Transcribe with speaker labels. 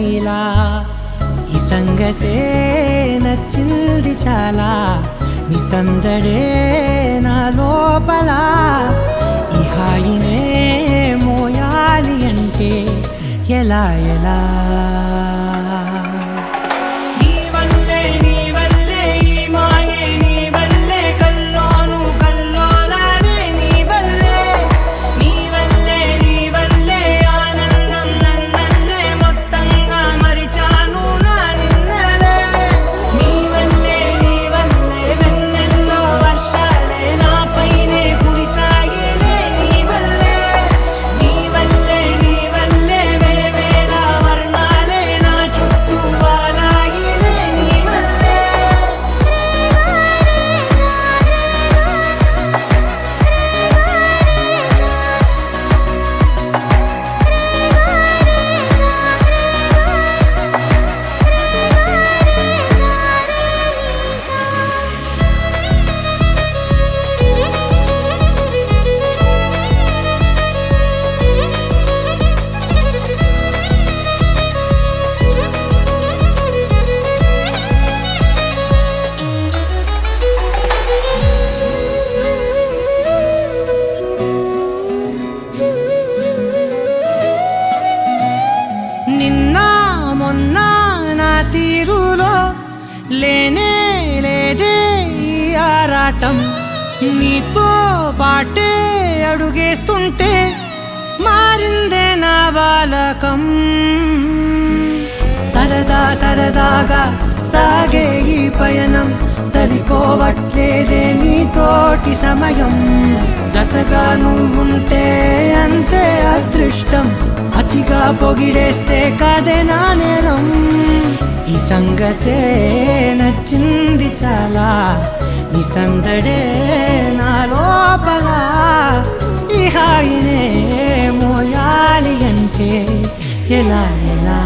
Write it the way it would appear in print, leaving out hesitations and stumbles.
Speaker 1: నీలా ఈ సంగతే నచ్చింది చాలా నీ సందడే నా లోపల ఈ హాయినే మోయాలి అంటే ఎలా ఎలా లేనే లేదే ఈ ఆరాటం నీతో పాటే అడుగేస్తుంటే మారిందే నా బాలకం సరదా సరదాగా సాగే ఈ పయనం సరిపోవట్లేదే నీతోటి సమయం జతగా నువ్వుంటే అంతే అదృష్టం అతిగా పొగిడేస్తే కదే నా నేరం ఈ సంగతే నచ్చింది చాలా నీ సందడే నా లోపల ఈ హాయినే మోయాలి అంటే ఎలా ఎలా